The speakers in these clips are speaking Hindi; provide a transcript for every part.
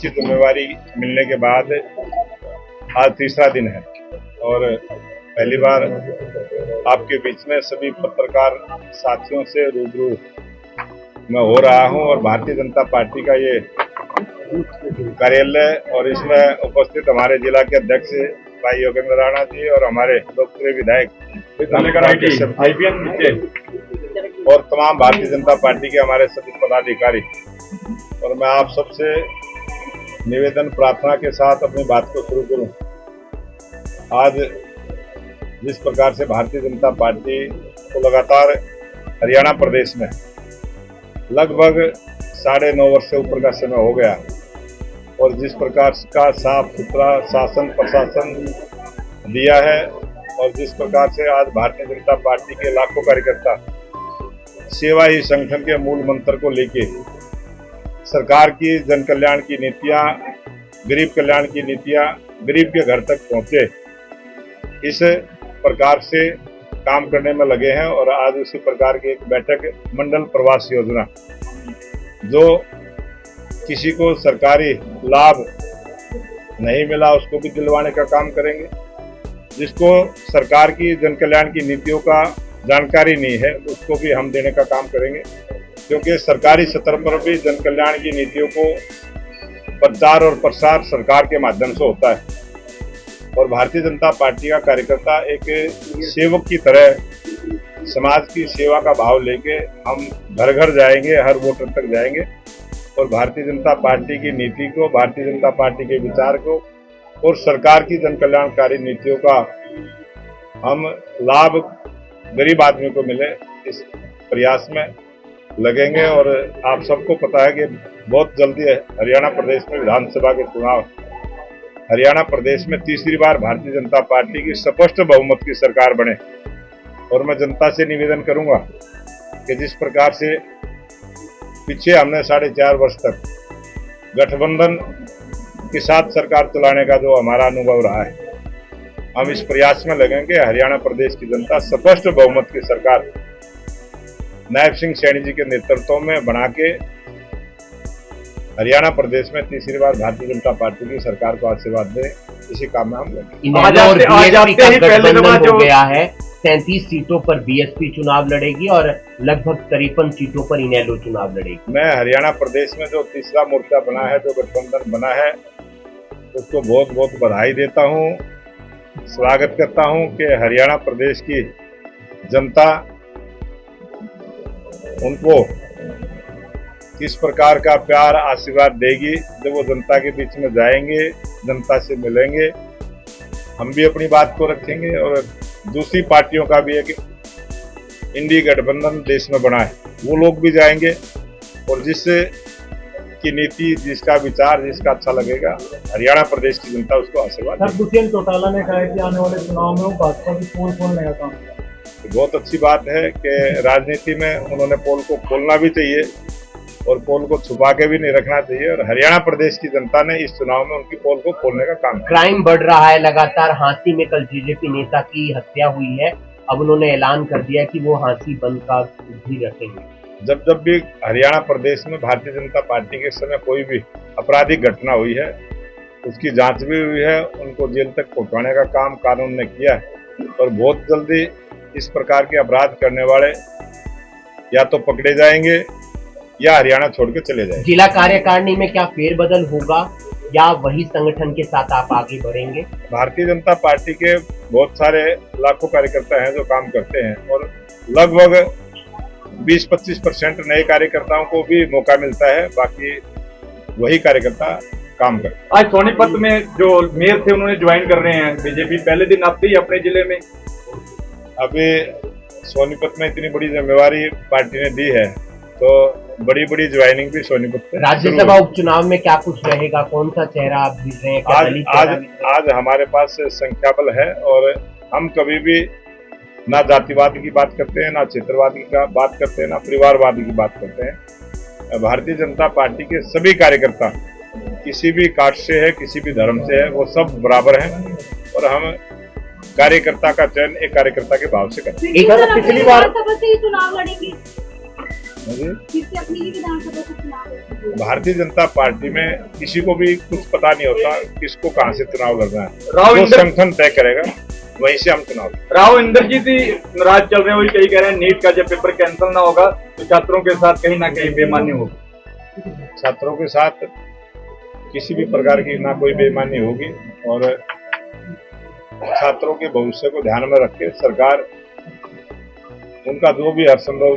अच्छी जिम्मेवारी मिलने के बाद आज तीसरा दिन है और पहली बार आपके बीच में सभी पत्रकार साथियों से रूबरू मैं हो रहा हूं और भारतीय जनता पार्टी का ये कार्यालय और इसमें उपस्थित हमारे जिला के अध्यक्ष भाई योगेंद्र राणा जी और हमारे लोकप्रिय विधायक और तमाम भारतीय जनता पार्टी के हमारे सभी पदाधिकारी और मैं आप सबसे निवेदन प्रार्थना के साथ अपनी बात को शुरू करूं। आज जिस प्रकार से भारतीय जनता पार्टी को लगातार हरियाणा प्रदेश में लगभग 9.5 वर्ष से ऊपर का समय हो गया और जिस प्रकार का साफ सुथरा शासन प्रशासन दिया है और जिस प्रकार से आज भारतीय जनता पार्टी के लाखों कार्यकर्ता सेवा ही संगठन के मूल मंत्र को लेके सरकार की जन कल्याण की नीतियां, गरीब कल्याण की नीतियां गरीब के घर तक पहुंचे, इस प्रकार से काम करने में लगे हैं। और आज उसी प्रकार की एक बैठक मंडल प्रवास योजना जो किसी को सरकारी लाभ नहीं मिला उसको भी दिलवाने का काम करेंगे, जिसको सरकार की जन कल्याण की नीतियों का जानकारी नहीं है उसको भी हम देने का काम करेंगे, क्योंकि सरकारी स्तर पर भी जन कल्याण की नीतियों को प्रचार और प्रसार सरकार के माध्यम से होता है और भारतीय जनता पार्टी का कार्यकर्ता एक सेवक की तरह समाज की सेवा का भाव लेके हम घर घर जाएंगे, हर वोटर तक जाएंगे और भारतीय जनता पार्टी की नीति को, भारतीय जनता पार्टी के विचार को और सरकार की जन कल्याणकारी नीतियों का हम लाभ गरीब आदमी को मिले, इस प्रयास में लगेंगे। और आप सबको पता है कि बहुत जल्दी हरियाणा प्रदेश में विधानसभा के चुनाव, हरियाणा प्रदेश में तीसरी बार भारतीय जनता पार्टी की स्पष्ट बहुमत की सरकार बने और मैं जनता से निवेदन करूंगा कि जिस प्रकार से पीछे हमने 4.5 वर्ष तक गठबंधन के साथ सरकार चलाने का जो हमारा अनुभव रहा है, हम इस प्रयास में लगेंगे हरियाणा प्रदेश की जनता स्पष्ट बहुमत की सरकार नायब सिंह सैनी जी के नेतृत्व में बना के हरियाणा प्रदेश में तीसरी बार भारतीय जनता पार्टी की सरकार को आशीर्वाद दे, इसी काम में हम लगे। हो गया है 37 सीटों पर बीएसपी चुनाव लड़ेगी और लगभग 53 सीटों पर इनेलो चुनाव लड़ेगी। मैं हरियाणा प्रदेश में जो तीसरा मोर्चा बना है, जो गठबंधन बना है, उसको बहुत बहुत बधाई देता हूँ, स्वागत करता हूँ कि हरियाणा प्रदेश की जनता उनको किस प्रकार का प्यार आशीर्वाद देगी जब वो जनता के बीच में जाएंगे, जनता से मिलेंगे। हम भी अपनी बात को रखेंगे और दूसरी पार्टियों का भी एक इंडी गठबंधन देश में बना है, वो लोग भी जाएंगे और जिससे की नीति, जिसका विचार, जिसका अच्छा लगेगा, हरियाणा प्रदेश की जनता उसको आशीर्वाद। दुष्यंत चौटाला ने कहा है कि आने वाले चुनाव में वो भाजपा की पोल खोलने का काम। बहुत अच्छी बात है कि राजनीति में उन्होंने पोल को खोलना भी चाहिए और पोल को छुपा के भी नहीं रखना चाहिए और हरियाणा प्रदेश की जनता ने इस चुनाव में उनकी पोल को खोलने का काम किया। क्राइम बढ़ रहा है लगातार। हांसी में कल बीजेपी नेता की हत्या हुई है, अब उन्होंने ऐलान कर दिया कि वो हांसी बंद का भी रखेंगे। जब भी हरियाणा प्रदेश में भारतीय जनता पार्टी के समय कोई भी आपराधिक घटना हुई है, उसकी जांच भी हुई है, उनको जेल तक पहुंचाने का काम कानून ने किया है और बहुत जल्दी इस प्रकार के अपराध करने वाले या तो पकड़े जाएंगे या हरियाणा छोड़ के चले जाएंगे। जिला कार्यकारिणी में क्या फेरबदल होगा या वही संगठन के साथ आप आगे बढ़ेंगे? भारतीय जनता पार्टी के बहुत सारे लाखों कार्यकर्ता हैं जो काम करते हैं और लगभग 20-25% नए कार्यकर्ताओं को भी मौका मिलता है, बाकी वही कार्यकर्ता काम करते हैं। आज सोनीपत में जो मेयर थे उन्होंने ज्वाइन कर रहे हैं बीजेपी, पहले दिन आते ही अपने जिले में। अभी सोनीपत में इतनी बड़ी जिम्मेवारी पार्टी ने दी है तो बड़ी बड़ी ज्वाइनिंग भी सोनीपत में। राज्यसभा उपचुनाव में क्या कुछ रहेगा, कौन सा चेहरा आप भेज रहे हैं? आज हमारे पास संख्या बल है और हम कभी भी ना जातिवाद की बात करते हैं, ना क्षेत्रवाद की बात करते हैं, ना परिवारवाद की बात करते हैं। भारतीय जनता पार्टी के सभी कार्यकर्ता किसी भी कास्ट से है, किसी भी धर्म से है, वो सब बराबर हैं और हम कार्यकर्ता का चयन एक कार्यकर्ता के भाव से करते हैं। पिछली बार चुनाव लड़ेंगे जी फिर से अपनी ही विधानसभा का चुनाव है। भारतीय जनता पार्टी में किसी को भी कुछ पता नहीं होता किसको कहां से चुनाव लड़ना है। राव जो इंदर संगठन तय करेगा वहीं से हम चुनाव लड़ेंगे। राव इंद्रजीत ही नाराज चल रहे हैं, वही कई कह रहे हैं नीट का जब पेपर कैंसिल ना होगा तो छात्रों के साथ कहीं ना कहीं बेईमानी होगी। छात्रों के साथ किसी भी प्रकार की ना कोई बेईमानी होगी और छात्रों के भविष्य को ध्यान में रख के सरकार उनका जो भी हर संभव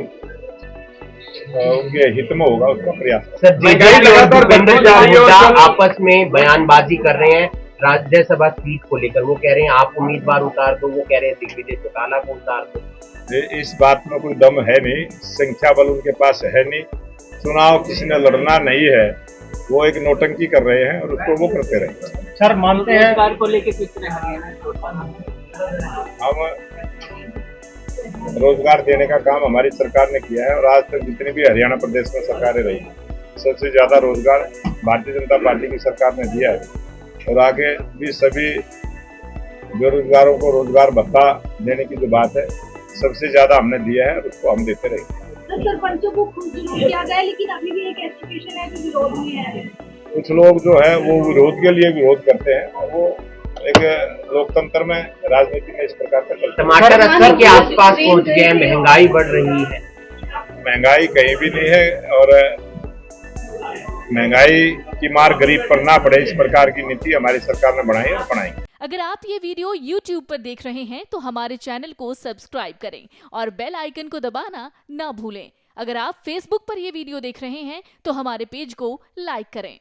उनके हित में होगा उसका प्रयास। सर जेजेपी और भूपेंद्र का मुद्दा आपस में बयानबाजी कर रहे हैं राज्यसभा सीट को लेकर। वो कह रहे हैं आप उम्मीदवार उतार दो, वो कह रहे हैं दिग्विजय चौटाला को उतार दो। इस बात में कोई दम है नहीं, संख्या बल उनके पास है नहीं। चुनाव किसी ने लड़ना नहीं है, वो एक नौटंकी कर रहे हैं और उसको वो करते रहे। सर मानते हैं रोजगार को लेके पिछड़े हम रोजगार देने का काम हमारी सरकार ने किया है और आज तक जितनी भी हरियाणा प्रदेश में सरकारें रही सबसे ज्यादा रोजगार भारतीय जनता पार्टी की सरकार ने दिया है और आगे भी सभी बेरोजगारों को रोजगार भत्ता देने की जो बात है सबसे ज्यादा हमने दिया है और उसको हम देते रहेंगे। सरपंचों को खुद जुलूस किया गया लेकिन अभी भी एक एसोसिएशन है जो विरोध में है। कुछ लोग जो है वो विरोध के लिए विरोध करते हैं और वो एक लोकतंत्र में राजनीति में इस प्रकार का चलता है। टमाटर 80 के आसपास पहुंच गए, महंगाई बढ़ रही है। महंगाई कहीं भी नहीं है और महंगाई की मार गरीब पर ना पड़े इस प्रकार की नीति हमारी सरकार ने बनाई और बनाएंगे। अगर आप ये वीडियो YouTube पर देख रहे हैं तो हमारे चैनल को सब्सक्राइब करें और बेल आइकन को दबाना ना भूलें। अगर आप Facebook पर ये वीडियो देख रहे हैं तो हमारे पेज को लाइक करें।